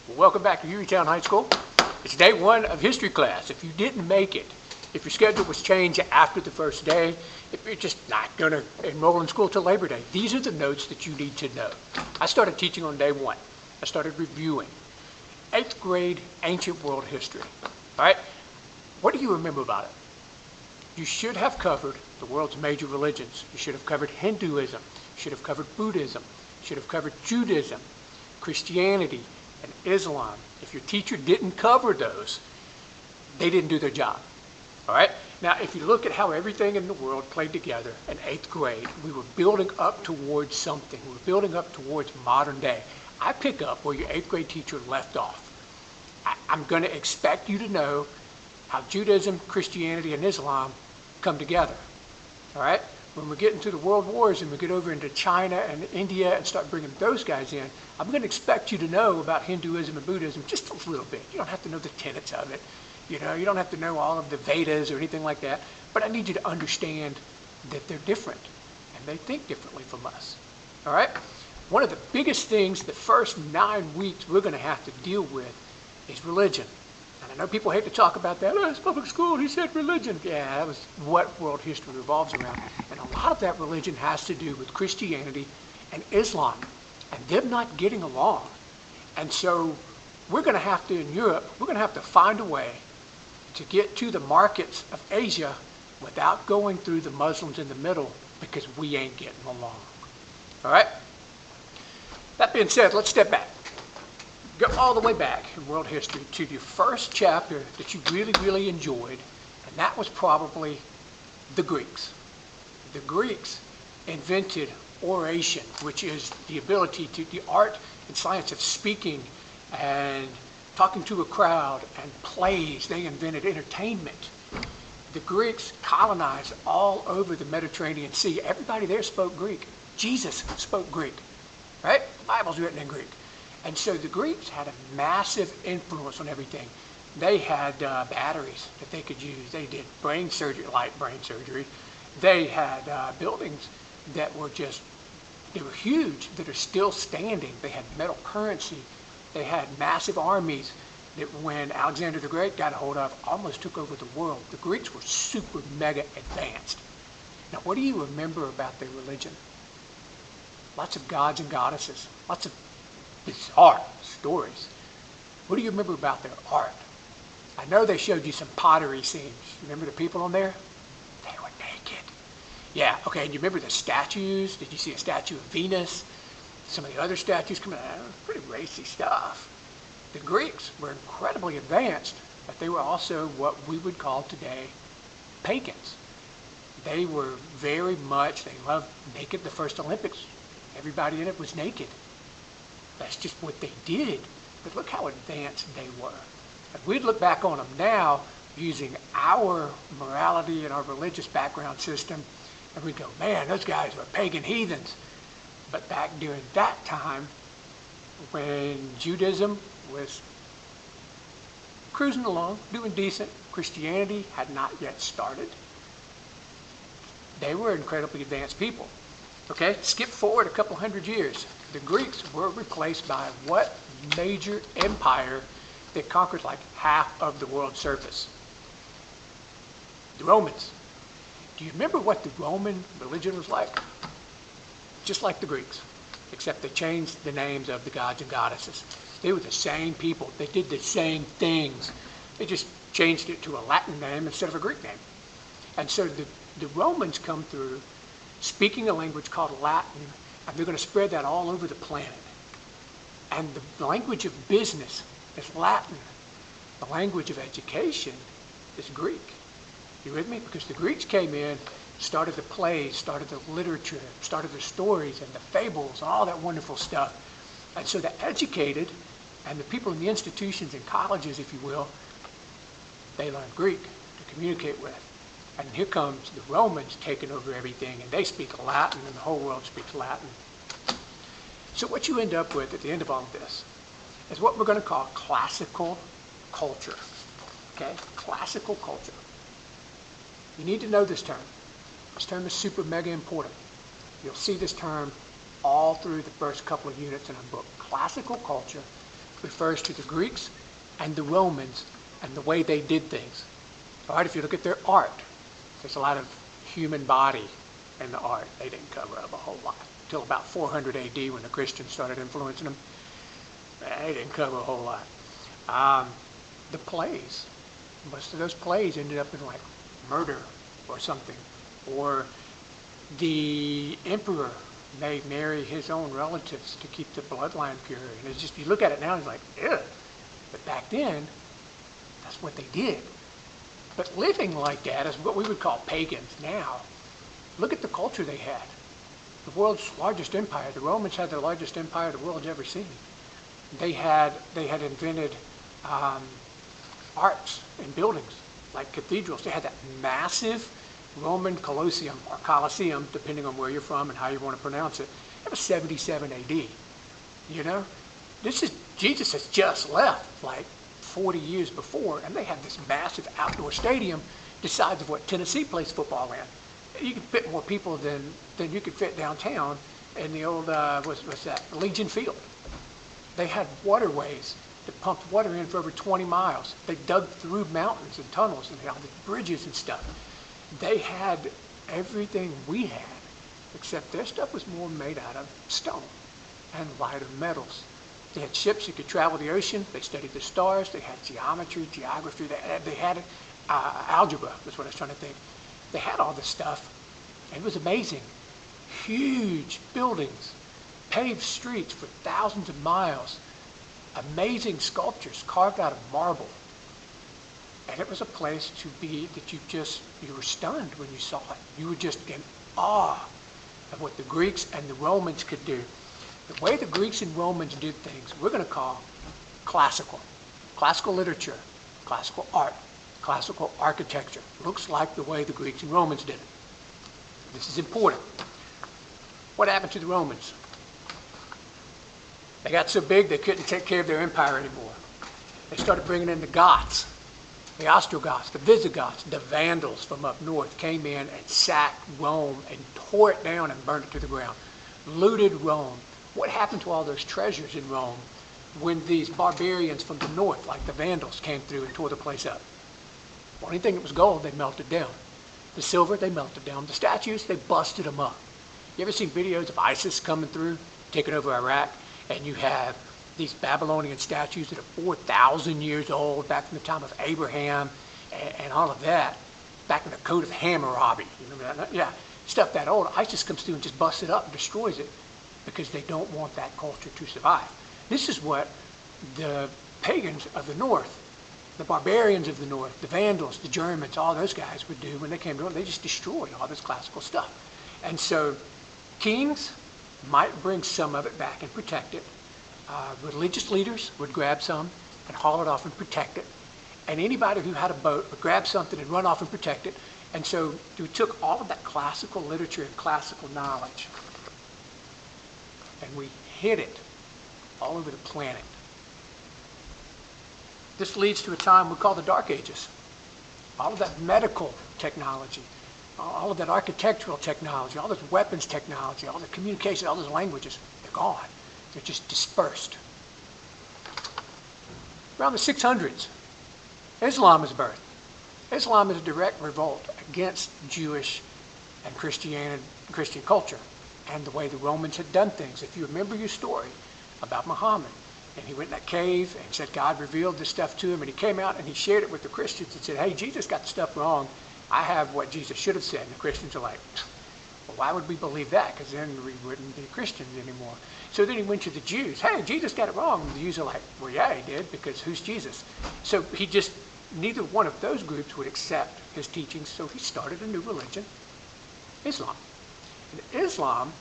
Well, welcome back to Hueytown High School. It's day one of history class. If you didn't make it, if your schedule was changed after the first day, if you're just not going to enroll in school till Labor Day, these are the notes that you need to know. I started teaching on day one. I started reviewing 8th grade ancient world history. All right, what do you remember about it? You should have covered the world's major religions. You should have covered Hinduism. You should have covered Buddhism. You should have covered Judaism, Christianity, and Islam. If your teacher didn't cover those, they didn't do their job. All right? Now, if you look at how everything in the world played together in 8th grade, we were building up towards something. We were building up towards modern day. I pick up where your 8th grade teacher left off. I'm going to expect you to know how Judaism, Christianity, and Islam come together. All right? When we get into the world wars and we get over into China and India and start bringing those guys in, I'm going to expect you to know about Hinduism and Buddhism just a little bit. You don't have to know the tenets of it. You don't have to know all of the Vedas or anything like that. But I need you to understand that they're different and they think differently from us. All right? One of the biggest things the first 9 weeks we're going to have to deal with is religion. And I know people hate to talk about that. Oh, it's public school, he said religion. Yeah, that was what world history revolves around. And a lot of that religion has to do with Christianity and Islam and them not getting along. And so we're going to have to, in Europe, we're going to have to find a way to get to the markets of Asia without going through the Muslims in the middle because we ain't getting along. All right? That being said, let's step back. Go all the way back in world history to your first chapter that you really, really enjoyed, and that was probably the Greeks. The Greeks invented oration, which is the ability to, the art and science of speaking and talking to a crowd, and plays. They invented entertainment. The Greeks colonized all over the Mediterranean Sea. Everybody there spoke Greek. Jesus spoke Greek, right? The Bible's written in Greek. And so the Greeks had a massive influence on everything. They had batteries that they could use. They did brain surgery, light brain surgery. They had buildings that were just, they were huge, that are still standing. They had metal currency. They had massive armies that when Alexander the Great got a hold of, almost took over the world. The Greeks were super mega advanced. Now, what do you remember about their religion? Lots of gods and goddesses, lots of bizarre stories. What do you remember about their art? I know they showed you some pottery scenes. Remember the people on there? They were naked. Yeah, okay, and you remember the statues? Did you see a statue of Venus? Some of the other statues coming out, pretty racy stuff. The Greeks were incredibly advanced, but they were also what we would call today pagans. They were very much, they loved naked. The first Olympics, everybody in it was naked. That's just what they did. But look how advanced they were. If we'd look back on them now using our morality and our religious background system, and we'd go, man, those guys were pagan heathens. But back during that time, when Judaism was cruising along, doing decent, Christianity had not yet started, they were incredibly advanced people. Okay, skip forward a couple hundred years. The Greeks were replaced by what major empire that conquered like half of the world's surface? The Romans. Do you remember what the Roman religion was like? Just like the Greeks, except they changed the names of the gods and goddesses. They were the same people. They did the same things. They just changed it to a Latin name instead of a Greek name. And so the Romans come through speaking a language called Latin, and they're going to spread that all over the planet. And the language of business is Latin. The language of education is Greek. You with me? Because the Greeks came in, started the plays, started the literature, started the stories and the fables, and all that wonderful stuff. And so the educated and the people in the institutions and colleges, if you will, they learned Greek to communicate with. And here comes the Romans taking over everything, and they speak Latin, and the whole world speaks Latin. So what you end up with at the end of all of this is what we're going to call classical culture. Okay? Classical culture. You need to know this term. This term is super mega important. You'll see this term all through the first couple of units in our book. Classical culture refers to the Greeks and the Romans and the way they did things. All right, if you look at their art, there's a lot of human body in the art. They didn't cover up a whole lot until about 400 AD when the Christians started influencing them. They didn't cover a whole lot. The plays, most of those plays ended up in like murder or something. Or the emperor may marry his own relatives to keep the bloodline pure. And it's just, you look at it now and it's like, ugh. But back then, that's what they did. But living like that is what we would call pagans now. Look at the culture they had. The world's largest empire. The Romans had the largest empire the world's ever seen. They had invented arts and buildings like cathedrals. They had that massive Roman Colosseum, or Colosseum, depending on where you're from and how you want to pronounce it. It was 77 AD. You know, Jesus has just left like 40 years before, and they had this massive outdoor stadium the size of what Tennessee plays football in. You could fit more people than you could fit downtown in the old, what's that, Legion Field. They had waterways that pumped water in for over 20 miles. They dug through mountains and tunnels, and they had all the bridges and stuff. They had everything we had, except their stuff was more made out of stone and lighter metals. They had ships that could travel the ocean. They studied the stars. They had geometry, geography. They had algebra, that's what I was trying to think. They had all this stuff. It was amazing. Huge buildings, paved streets for thousands of miles, amazing sculptures carved out of marble. And it was a place to be that you were stunned when you saw it. You were just in awe of what the Greeks and the Romans could do. The way the Greeks and Romans did things, we're going to call classical. Classical literature, classical art, classical architecture. Looks like the way the Greeks and Romans did it. This is important. What happened to the Romans? They got so big they couldn't take care of their empire anymore. They started bringing in the Goths. The Ostrogoths, the Visigoths, the Vandals from up north came in and sacked Rome and tore it down and burned it to the ground. Looted Rome. What happened to all those treasures in Rome when these barbarians from the north, like the Vandals, came through and tore the place up? The only thing that was gold, they melted down. The silver, they melted down. The statues, they busted them up. You ever seen videos of ISIS coming through, taking over Iraq, and you have these Babylonian statues that are 4,000 years old, back from the time of Abraham, and all of that, back in the Code of Hammurabi. You remember that? Yeah, stuff that old. ISIS comes through and just busts it up and destroys it because they don't want that culture to survive. This is what the pagans of the north, the barbarians of the north, the Vandals, the Germans, all those guys would do when they came to Rome. They just destroyed all this classical stuff. And so kings might bring some of it back and protect it. Religious leaders would grab some and haul it off and protect it. And anybody who had a boat would grab something and run off and protect it. And so we took all of that classical literature and classical knowledge and we hid it all over the planet. This leads to a time we call the Dark Ages. All of that medical technology, all of that architectural technology, all this weapons technology, all the communication, all those languages, they're gone. They're just dispersed. Around the 600s, Islam is birthed. Islam is a direct revolt against Jewish and Christian culture and the way the Romans had done things. If you remember your story about Muhammad, and he went in that cave and said God revealed this stuff to him, and he came out and he shared it with the Christians and said, hey, Jesus got the stuff wrong. I have what Jesus should have said. And the Christians are like, well, why would we believe that? Because then we wouldn't be Christians anymore. So then he went to the Jews. Hey, Jesus got it wrong. And the Jews are like, well, yeah, he did, because who's Jesus? So neither one of those groups would accept his teachings, so he started a new religion, Islam. And Islam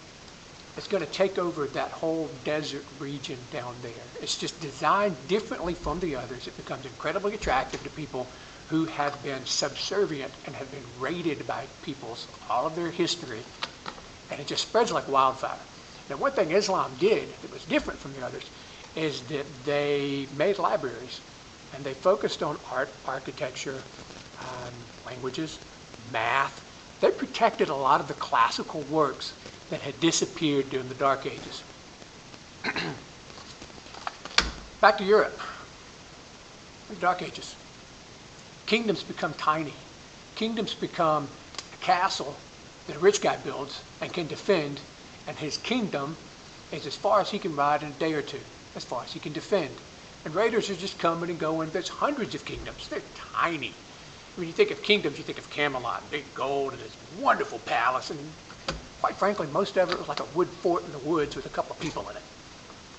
is going to take over that whole desert region down there. It's just designed differently from the others. It becomes incredibly attractive to people who have been subservient and have been raided by peoples all of their history, and it just spreads like wildfire. Now, one thing Islam did that was different from the others is that they made libraries, and they focused on art, architecture, languages, math. They protected a lot of the classical works that had disappeared during the Dark Ages. Back to Europe, the Dark Ages. Kingdoms become tiny. Kingdoms become a castle that a rich guy builds and can defend, and his kingdom is as far as he can ride in a day or two, as far as he can defend. And raiders are just coming and going. There's hundreds of kingdoms. They're tiny. When you think of kingdoms, you think of Camelot, big gold, and this wonderful palace. And quite frankly, most of it was like a wood fort in the woods with a couple of people in it.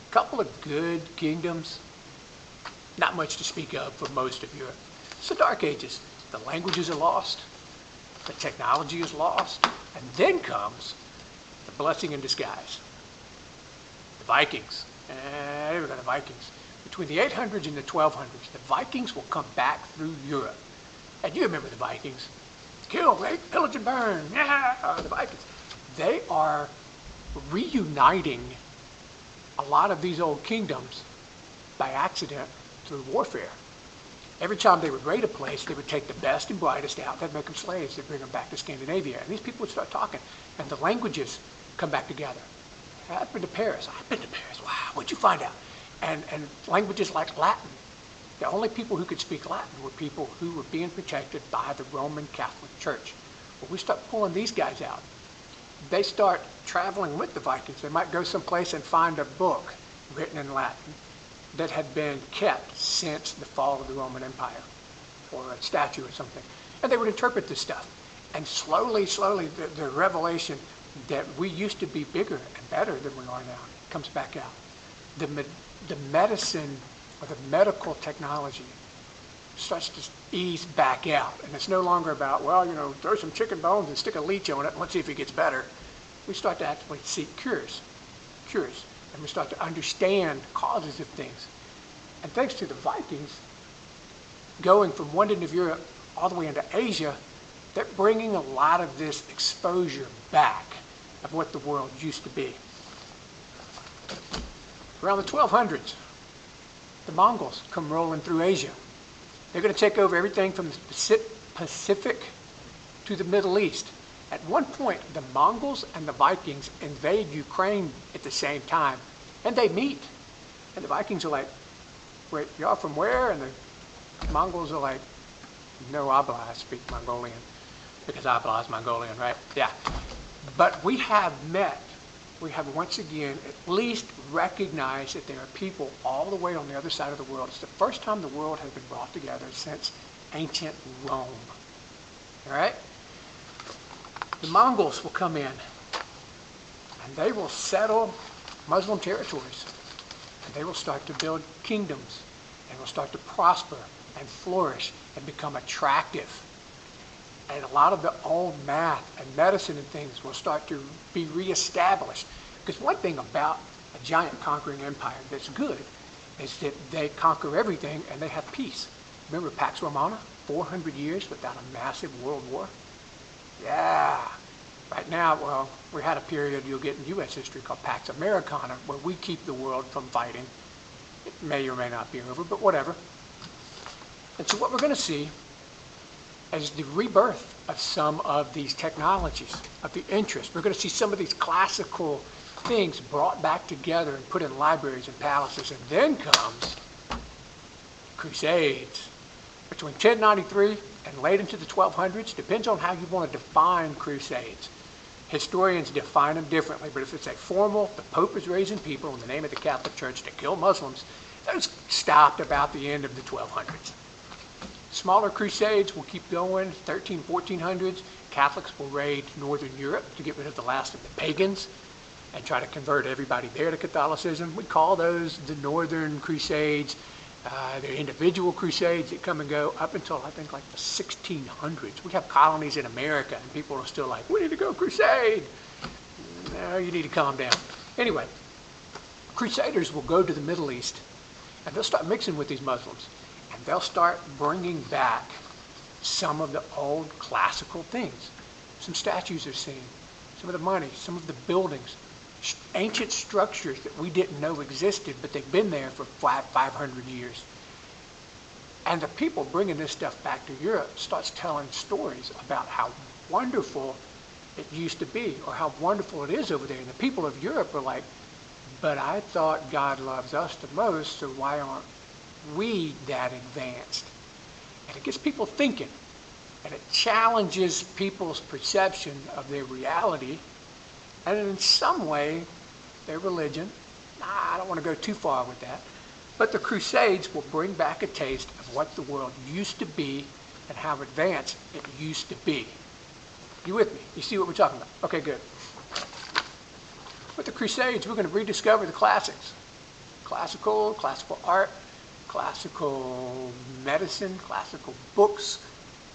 A couple of good kingdoms, not much to speak of for most of Europe. It's the Dark Ages. The languages are lost. The technology is lost. And then comes the blessing in disguise. The Vikings. Here we go, the Vikings. Between the 800s and the 1200s, the Vikings will come back through Europe. And you remember the Vikings. Kill, rape, pillage, and burn. Yeah, the Vikings. They are reuniting a lot of these old kingdoms by accident through warfare. Every time they would raid a place, they would take the best and brightest out. They'd make them slaves. They'd bring them back to Scandinavia. And these people would start talking. And the languages come back together. I've been to Paris. I've been to Paris. Wow, what'd you find out? And languages like Latin. The only people who could speak Latin were people who were being protected by the Roman Catholic Church. Well, we start pulling these guys out. They start traveling with the Vikings. They might go someplace and find a book written in Latin that had been kept since the fall of the Roman Empire, or a statue or something. And they would interpret this stuff. And slowly, the revelation that we used to be bigger and better than we are now comes back out. The medicine or the medical technology starts to ease back out. And it's no longer about, well, throw some chicken bones and stick a leech on it and let's see if it gets better. We start to actually seek cures. And we start to understand causes of things. And thanks to the Vikings, going from one end of Europe all the way into Asia, they're bringing a lot of this exposure back of what the world used to be. Around the 1200s, the Mongols come rolling through Asia. They're going to take over everything from the Pacific to the Middle East. At one point, the Mongols and the Vikings invade Ukraine at the same time, and they meet. And the Vikings are like, wait, y'all from where? And the Mongols are like, no, I speak Mongolian, because Abla is Mongolian, right? Yeah. But we have met. We have once again at least recognized that there are people all the way on the other side of the world. It's the first time the world has been brought together since ancient Rome. All right? The Mongols will come in and they will settle Muslim territories, and they will start to build kingdoms and will start to prosper and flourish and become attractive. And a lot of the old math and medicine and things will start to be reestablished. Because one thing about a giant conquering empire that's good is that they conquer everything and they have peace. Remember Pax Romana? 400 years without a massive world war? Yeah. Right now, well, we had a period you'll get in U.S. history called Pax Americana, where we keep the world from fighting. It may or may not be over, but whatever. And so what we're going to see is the rebirth of some of these technologies, of the interest. We're going to see some of these classical things brought back together and put in libraries and palaces. And then comes Crusades. Between 1093 and late into the 1200s, depends on how you want to define Crusades. Historians define them differently, but if it's a formal, the Pope is raising people in the name of the Catholic Church to kill Muslims, those stopped about the end of the 1200s. Smaller crusades will keep going, 1400s. Catholics will raid Northern Europe to get rid of the last of the pagans and try to convert everybody there to Catholicism. We call those the Northern Crusades. They're individual crusades that come and go up until, I think, like the 1600s. We have colonies in America, and people are still like, we need to go crusade. No, you need to calm down. Anyway, crusaders will go to the Middle East, and they'll start mixing with these Muslims. And they'll start bringing back some of the old classical things. Some statues are seen, some of the money, some of the buildings, ancient structures that we didn't know existed, but they've been there for 500 years. And the people bringing this stuff back to Europe starts telling stories about how wonderful it used to be, or how wonderful it is over there. And the people of Europe are like, But I thought God loves us the most, so why aren't we that advanced? And it gets people thinking, and it challenges people's perception of their reality, and in some way, their religion. I don't want to go too far with that. But the Crusades will bring back a taste of what the world used to be and how advanced it used to be. You with me? You see what we're talking about? Okay, good. With the Crusades, we're going to rediscover the classics. Classical art, classical medicine, classical books,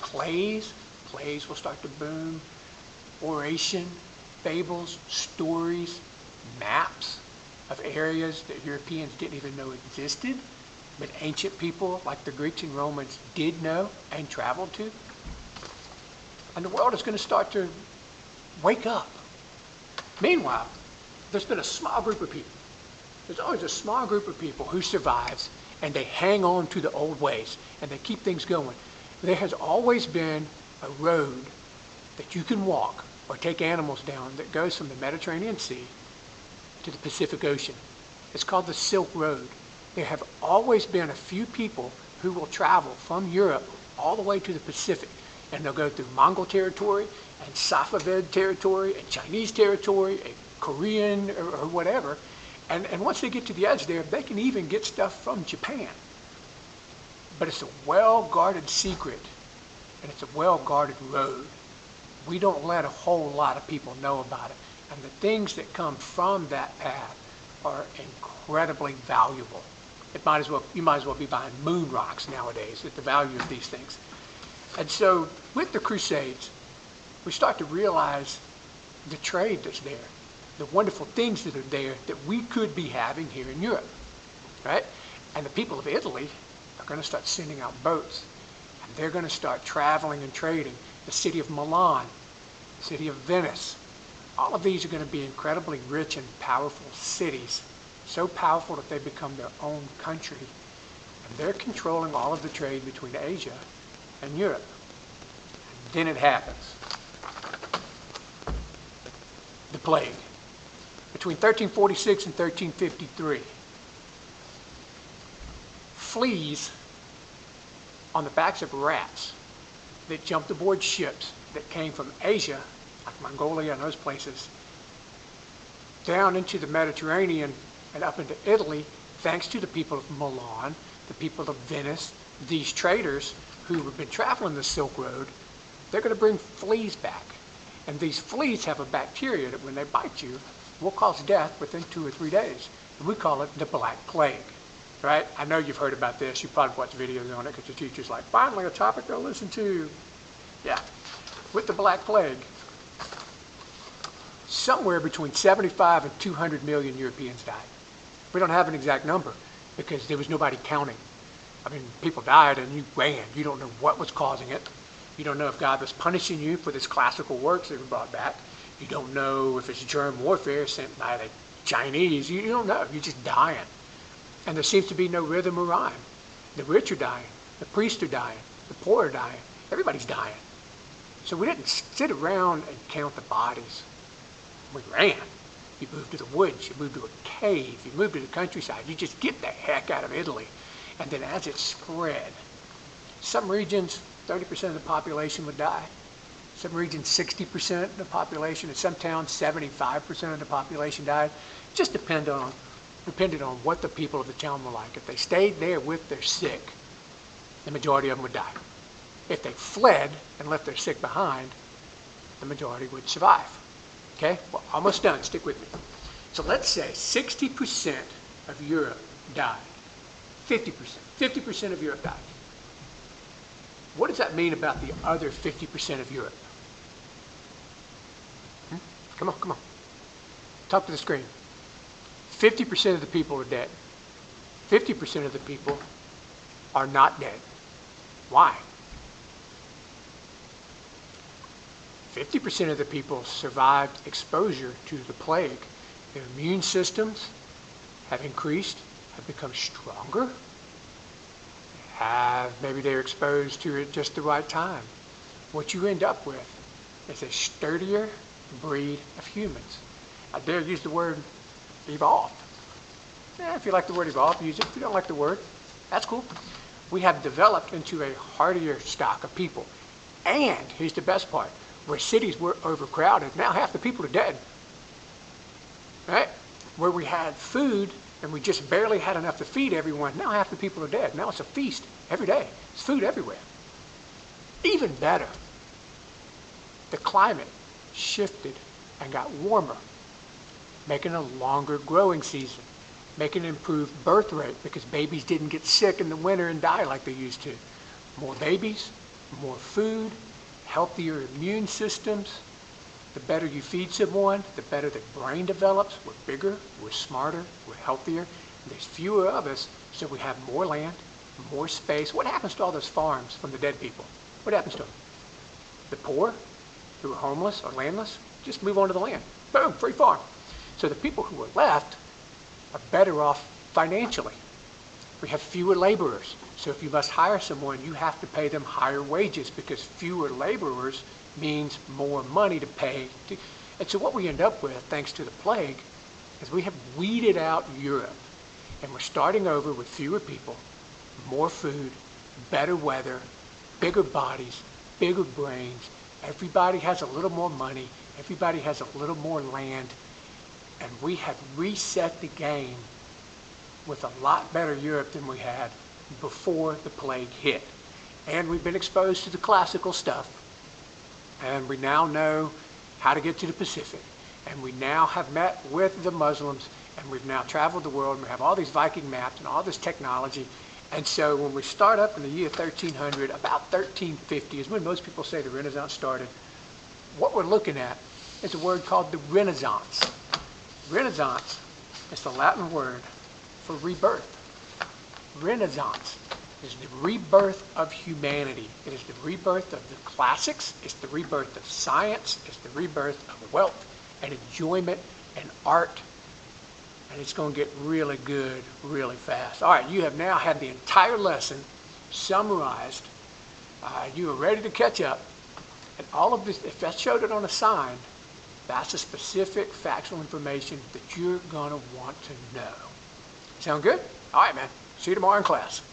plays. Plays will start to boom. Oration, fables, stories, maps of areas that Europeans didn't even know existed, but ancient people like the Greeks and Romans did know and traveled to. And the world is going to start to wake up. Meanwhile, there's been a small group of people. There's always a small group of people who survives, and they hang on to the old ways, and they keep things going. There has always been a road that you can walk or take animals down that goes from the Mediterranean Sea to the Pacific Ocean. It's called the Silk Road. There have always been a few people who will travel from Europe all the way to the Pacific, and they'll go through Mongol territory and Safavid territory and Chinese territory and Korean or whatever, and once they get to the edge there, they can even get stuff from Japan. But it's a well-guarded secret, and it's a well-guarded road. We don't let a whole lot of people know about it. And the things that come from that path are incredibly valuable. You might as well be buying moon rocks nowadays at the value of these things. And so with the Crusades, we start to realize the trade that's there, the wonderful things that are there that we could be having here in Europe, right? And the people of Italy are going to start sending out boats, and they're going to start traveling and trading. The city of Milan, the city of Venice, all of these are going to be incredibly rich and powerful cities, so powerful that they become their own country. And they're controlling all of the trade between Asia and Europe. And then it happens. The plague. Between 1346 and 1353, fleas on the backs of rats that jumped aboard ships that came from Asia, like Mongolia and those places, down into the Mediterranean and up into Italy, thanks to the people of Milan, the people of Venice, these traders who have been traveling the Silk Road. They're going to bring fleas back. And these fleas have a bacteria that when they bite you, will cause death within 2 or 3 days. And we call it the Black Plague, right? I know you've heard about this. You probably watched videos on it because your teacher's like, finally a topic to listen to. Yeah. With the Black Plague, somewhere between 75 and 200 million Europeans died. We don't have an exact number because there was nobody counting. I mean, people died and you ran. You don't know what was causing it. You don't know if God was punishing you for this classical works that were brought back. You don't know if it's germ warfare sent by the Chinese. You don't know. You're just dying. And there seems to be no rhythm or rhyme. The rich are dying. The priests are dying. The poor are dying. Everybody's dying. So we didn't sit around and count the bodies. We ran. You moved to the woods. You moved to a cave. You moved to the countryside. You just get the heck out of Italy. And then as it spread, some regions, 30% of the population would die. Some regions, 60% of the population. In some towns, 75% of the population died. It just depended on what the people of the town were like. If they stayed there with their sick, the majority of them would die. If they fled and left their sick behind, the majority would survive. Okay? Well, almost done. Stick with me. So let's say 60% of Europe died. 50%. 50% of Europe died. What does that mean about the other 50% of Europe? Come on. Talk to the screen. 50% of the people are dead. 50% of the people are not dead. Why? 50% of the people survived exposure to the plague. Their immune systems have increased, have become stronger, maybe they're exposed to it just the right time. What you end up with is a sturdier breed of humans. I dare use the word evolved. If you like the word evolve, use it. If you don't like the word, that's cool. We have developed into a hardier stock of people. And here's the best part. Where cities were overcrowded, now half the people are dead. Right? Where we had food and we just barely had enough to feed everyone, now half the people are dead. Now it's a feast every day. It's food everywhere. Even better, the climate shifted and got warmer, making a longer growing season, making an improved birth rate because babies didn't get sick in the winter and die like they used to. More babies, more food, healthier immune systems. The better you feed someone, the better the brain develops. We're bigger, we're smarter, we're healthier. There's fewer of us, so we have more land, more space. What happens to all those farms from the dead people? What happens to them? The poor, who are homeless or landless, just move onto the land. Boom, free farm. So the people who are left are better off financially. We have fewer laborers. So if you must hire someone, you have to pay them higher wages because fewer laborers means more money to pay. And so what we end up with, thanks to the plague, is we have weeded out Europe. And we're starting over with fewer people, more food, better weather, bigger bodies, bigger brains. Everybody has a little more money. Everybody has a little more land. And we have reset the game with a lot better Europe than we had before the plague hit. And we've been exposed to the classical stuff. And we now know how to get to the Pacific. And we now have met with the Muslims, and we've now traveled the world, and we have all these Viking maps and all this technology. And so when we start up in the year 1300, about 1350 is when most people say the Renaissance started. What we're looking at is a word called the Renaissance. Renaissance is the Latin word for rebirth. Renaissance is the rebirth of humanity. It is the rebirth of the classics. It's the rebirth of science. It's the rebirth of wealth and enjoyment and art. And it's going to get really good really fast. All right, you have now had the entire lesson summarized. You are ready to catch up. And all of this, if I showed it on a sign, that's the specific factual information that you're going to want to know. Sound good? All right, man. See you tomorrow in class.